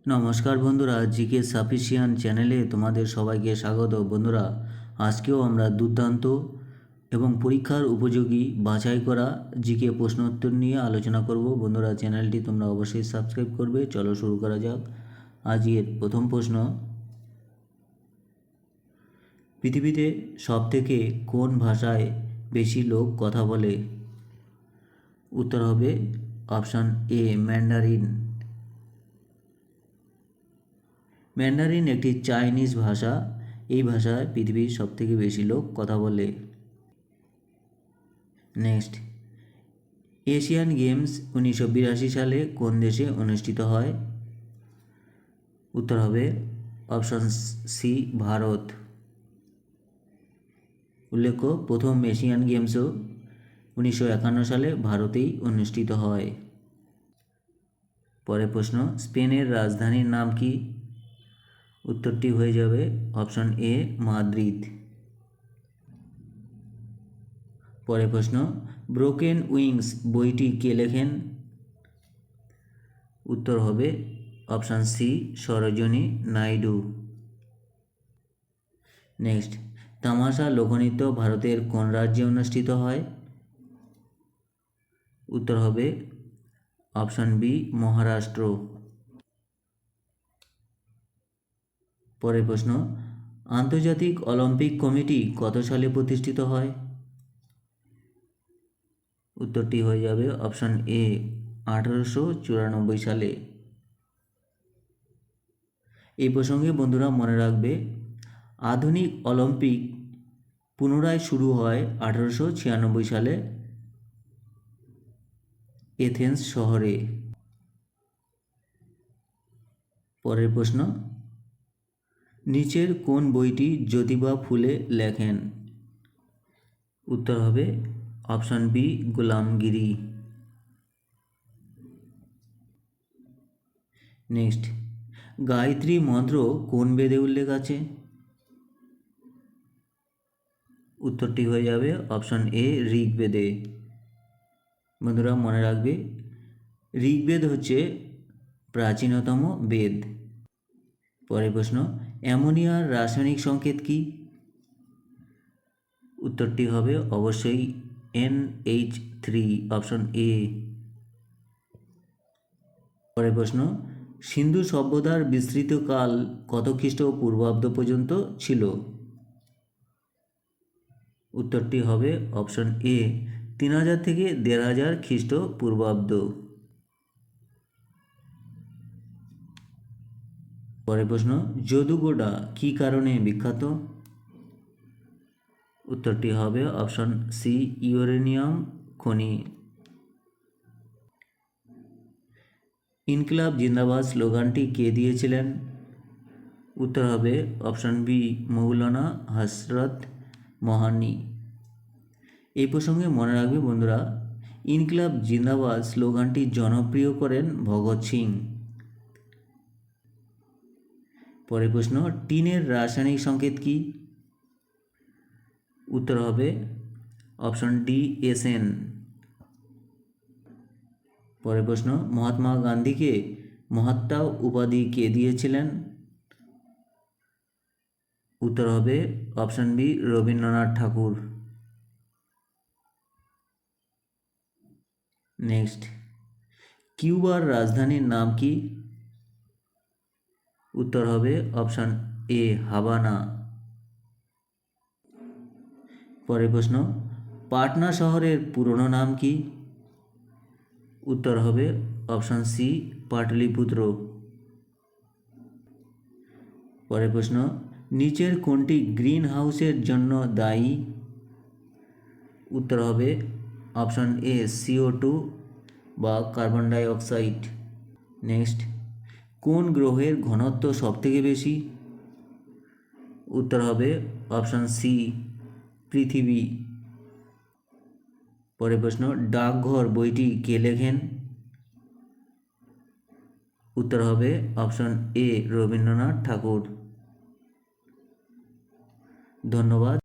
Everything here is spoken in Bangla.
নমস্কার বন্ধুরা, জিকে সাফিসিয়ান চ্যানেলে তোমাদের সবাইকে স্বাগত। বন্ধুরা, আজকেও আমরা দুর্দান্ত এবং পরীক্ষার উপযোগী বাছাই করা জিকে প্রশ্নোত্তর নিয়ে আলোচনা করব। বন্ধুরা, চ্যানেলটি তোমরা অবশ্যই সাবস্ক্রাইব করবে। চলো শুরু করা যাক। আজকের প্রথম প্রশ্ন, পৃথিবীতে সবথেকে কোন ভাষায় বেশি লোক কথা বলে? উত্তর হবে অপশান এ, ম্যান্ডারিন। ম্যান্ডারিন একটি চাইনিজ ভাষা। এই ভাষায় পৃথিবীর সবথেকে বেশি লোক কথা বলে। নেক্সট, এশিয়ান গেমস 1982 সালে কোন দেশে অনুষ্ঠিত হয়? উত্তর হবে অপশান সি, ভারত। উল্লেখ্য, প্রথম এশিয়ান গেমসও 1951 সালে ভারতেই অনুষ্ঠিত হয়। পরের প্রশ্ন, স্পেনের রাজধানীর নাম কি? উত্তরটি হয়ে যাবে অপশান এ, মাদ্রিদ। পরের প্রশ্ন, ব্রোকেন উইংস বইটি কে লেখেন? উত্তর হবে option C, Sarojini Naidu. Next, Tamasha লোকনৃত্য ভারতের কোন রাজ্যে অনুষ্ঠিত হয়? উত্তর হবে অপশান বি, মহারাষ্ট্র। পরের প্রশ্ন, আন্তর্জাতিক অলিম্পিক কমিটি কত সালে প্রতিষ্ঠিত হয়? উত্তরটি হয়ে যাবে অপশান এ, 1894 সালে। এই প্রসঙ্গে বন্ধুরা মনে রাখবে, আধুনিক অলিম্পিক পুনরায় শুরু হয় 1896 সালে এথেন্স শহরে। পরের প্রশ্ন, নিচের কোন বইটি জ্যোতিবা ফুলে লেখেন? উত্তর হবে অপশান বি, গোলামগিরি। নেক্সট, গায়ত্রী মন্ত্র কোন বেদে উল্লেখ আছে? উত্তরটি হয়ে যাবে অপশান এ, ঋগ্বেদে। বন্ধুরা মনে রাখবে, ঋগ্বেদ হচ্ছে প্রাচীনতম বেদ। পরের প্রশ্ন, অ্যামোনিয়ার রাসায়নিক সংকেত কি? উত্তরটি হবে অবশ্যই NH3, অপশন এ। পরের প্রশ্ন, সিন্ধু সভ্যতার বিস্তৃত কাল কত খ্রিস্টপূর্বাব্দ পর্যন্ত ছিল? উত্তরটি হবে অপশন এ, 3000 থেকে 1500 খ্রিস্টপূর্বাব্দ। পরের প্রশ্ন, যদুগোডা কী কারণে বিখ্যাত? উত্তরটি হবে অপশন সি, ইউরেনিয়াম খনি। ইনকিলাব জিন্দাবাদ স্লোগানটি কে দিয়েছিলেন? উত্তর হবে অপশন বি, মৌলানা হযরত মোহানি। এই প্রসঙ্গে মনে রাখবে বন্ধুরা, ইনকিলাব জিন্দাবাদ স্লোগানটি জনপ্রিয় করেন ভগৎ সিং। পরের প্রশ্ন, টিনের রাসায়নিক সংকেত কি? উত্তর হবে অপশন ডি, SN। পরের প্রশ্ন, মহাত্মা গান্ধীকে মহাত্মা উপাধি কে দিয়েছিলেন? উত্তর হবে অপশন বি, রবীন্দ্রনাথ ঠাকুর। নেক্সট, কিউবার রাজধানীর নাম কি? উত্তর হবে অপশন এ, হাভানা। পরের প্রশ্ন, পাটনা শহরের পুরনো নাম কি? উত্তর হবে অপশন সি, পাটলিপুত্র। পরের প্রশ্ন, নিচের কোনটি গ্রিন হাউসের জন্য দায়ী? উত্তর হবে অপশন এ, CO2 বা কার্বন ডাই অক্সাইড। নেক্সট, কোন গ্রহের ঘনত্ব সবথেকে বেশি? উত্তর হবে অপশন সি, পৃথিবী। পরের প্রশ্ন, ডাকঘর বইটি কে লেখেন? উত্তর হবে অপশন এ, রবীন্দ্রনাথ ঠাকুর। ধন্যবাদ।